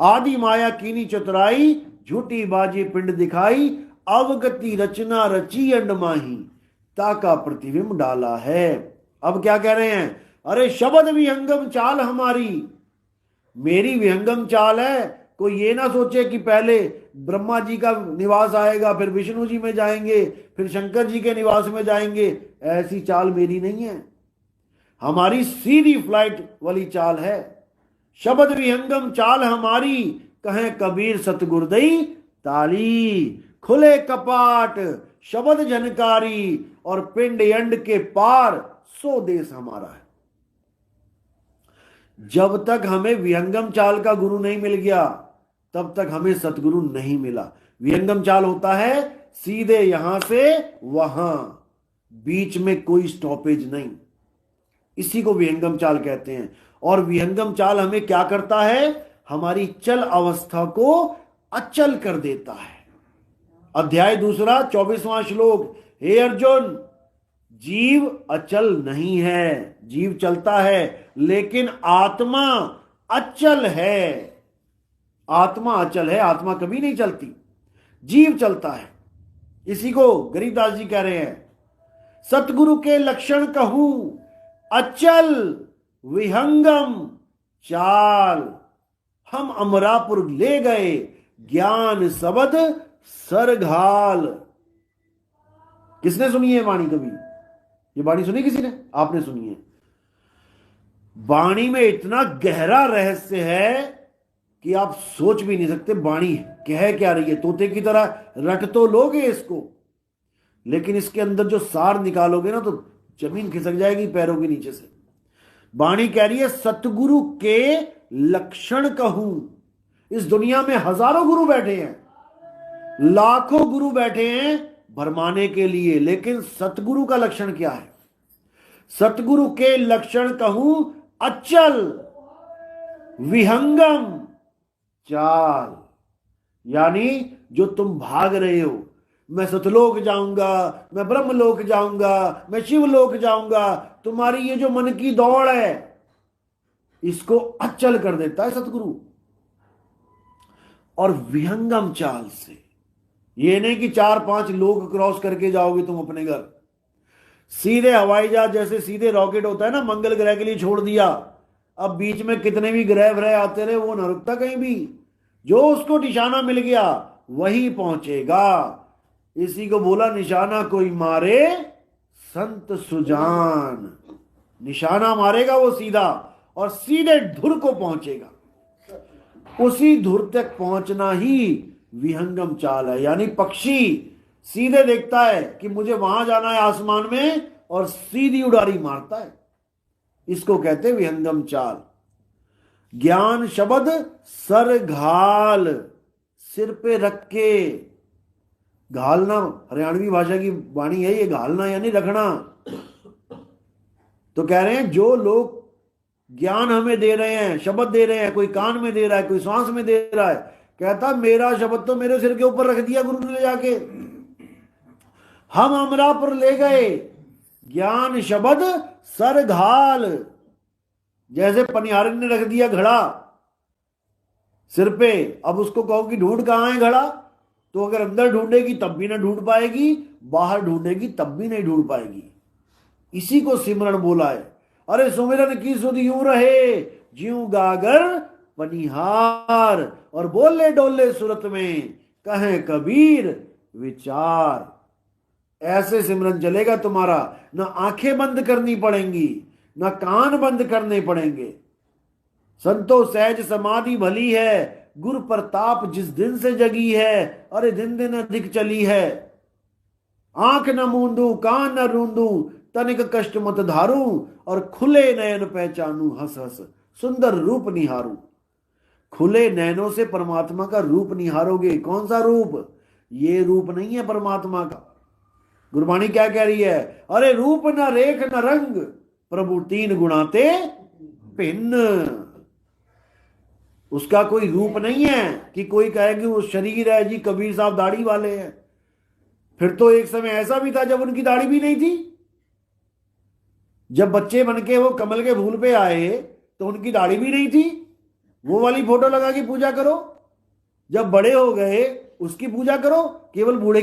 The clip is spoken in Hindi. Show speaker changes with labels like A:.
A: आदि माया कीनी चतुराई, झूठी बाजी पिंड दिखाई, अवगति रचना रची अंड माही, ताका प्रतिबिंब डाला है। अब क्या कह रहे हैं? अरे शब्द विहंगम चाल हमारी, मेरी विहंगम चाल है। कोई ये ना सोचे कि पहले ब्रह्मा जी का निवास आएगा, फिर विष्णु जी में जाएंगे, फिर शंकर जी के निवास में जाएंगे। ऐसी चाल मेरी नहीं है, हमारी सीधी फ्लाइट वाली चाल है। शब्द विहंगम चाल हमारी, कहें कबीर सतगुरुदई ताली। खुले कपाट शब्द जनकारी, और पिंड अंड के पार सो देश हमारा है। जब तक हमें विहंगम चाल का गुरु नहीं मिल गया, तब तक हमें सतगुरु नहीं मिला। विहंगम चाल होता है सीधे यहां से वहां, बीच में कोई स्टॉपेज नहीं, इसी को विहंगम चाल कहते हैं। और विहंगम चाल हमें क्या करता है? हमारी चल अवस्था को अचल कर देता है। अध्याय 2 24वां श्लोक। हे अर्जुन, जीव अचल नहीं है, जीव चलता है, लेकिन आत्मा अचल है। आत्मा अचल है, आत्मा कभी नहीं चलती, जीव चलता है। इसी को गरीबदास जी कह रहे हैं, सतगुरु के लक्षण कहूं अचल विहंगम चाल, हम अमरापुर ले गए ज्ञान सबद सरघाल। किसने सुनी है वाणी? कभी ये वाणी सुनी किसी ने? आपने सुनी है। वाणी में इतना गहरा रहस्य है कि आप सोच भी नहीं सकते वाणी कह क्या रही है। तोते की तरह रट तो लोगे इसको, लेकिन इसके अंदर जो सार निकालोगे ना तो जमीन खिसक जाएगी पैरों के नीचे से। वाणी कह रही है सतगुरु के लक्षण कहूं। इस दुनिया में हजारों गुरु बैठे हैं, लाखों गुरु बैठे हैं भरमाने के लिए, लेकिन सतगुरु का लक्षण क्या है? सतगुरु के लक्षण कहूं अचल विहंगम चाल, यानी जो तुम भाग रहे हो, मैं सतलोक जाऊंगा, मैं ब्रह्मलोक जाऊंगा, मैं शिवलोक जाऊंगा, तुम्हारी ये जो मन की दौड़ है इसको अचल कर देता है सतगुरु। और विहंगम चाल से, ये नहीं कि 4-5 लोग क्रॉस करके जाओगे तुम अपने घर, सीधे हवाई जहाज जैसे सीधे रॉकेट होता है ना, मंगल ग्रह के लिए छोड़ दिया, अब बीच में कितने भी ग्रह व्रह आते रहे वो ना रुकता कहीं भी, जो उसको निशाना मिल गया वही पहुंचेगा। इसी को बोला निशाना कोई मारे संत सुजान, निशाना मारेगा वो सीधा और सीधे धुर को पहुंचेगा। उसी धुर तक पहुंचना ही विहंगम चाल है। यानी पक्षी सीधे देखता है कि मुझे वहां जाना है आसमान में और सीधी उड़ारी मारता है, इसको कहते हैं विहंगम चाल। ज्ञान शब्द सर घाल, सिर पे रख के, घालना हरियाणवी भाषा की वाणी है ये, घालना यानी रखना। तो कह रहे हैं जो लोग ज्ञान हमें दे रहे हैं, शब्द दे रहे हैं, कोई कान में दे रहा है, कोई सांस में दे रहा है, कहता मेरा शब्द तो मेरे सिर के ऊपर रख दिया गुरु ने ले जाके, हम अमरापुर ले गए ज्ञान शब्द सर घाल। जैसे पनिहारन ने रख दिया घड़ा सिर पे, अब उसको कहो कि ढूंढ कहां है घड़ा, तो अगर अंदर ढूंढेगी तब भी ना ढूंढ पाएगी, बाहर ढूंढेगी तब भी नहीं ढूंढ पाएगी। इसी को सिमरन बोला है। अरे सुमिरन की सुध यूं रहे ज्यों गागर पनिहार, और बोले डोले सुरत में कहें कबीर विचार। ऐसे सिमरन चलेगा तुम्हारा, ना आंखें बंद करनी पड़ेंगी, ना कान बंद करने पड़ेंगे। संतो सहज समाधि भली है, गुरु प्रताप जिस दिन से जगी है, अरे दिन दिन अधिक चली है। आंख न मूंदू कान न रूंदू, तनिक कष्ट मत धारू, और खुले नयन पहचानू हंस हंस सुंदर रूप निहारू। खुले नयनों से परमात्मा का रूप निहारोगे। कौन सा रूप? ये रूप नहीं है परमात्मा का। गुरबाणी क्या कह रही है? अरे रूप न रेख न रंग, प्रभु तीन गुणाते भिन्न। उसका कोई रूप नहीं है कि कोई कहे कि वो शरीर है जी, कबीर साहब दाढ़ी वाले हैं। फिर तो एक समय ऐसा भी था जब उनकी दाढ़ी भी नहीं थी। जब बच्चे बनके वो कमल के फूल पे आए तो उनकी दाढ़ी भी नहीं थी। वो वाली फोटो लगा के पूजा करो। जब बड़े हो गए उसकी पूजा करो, केवल बूढ़े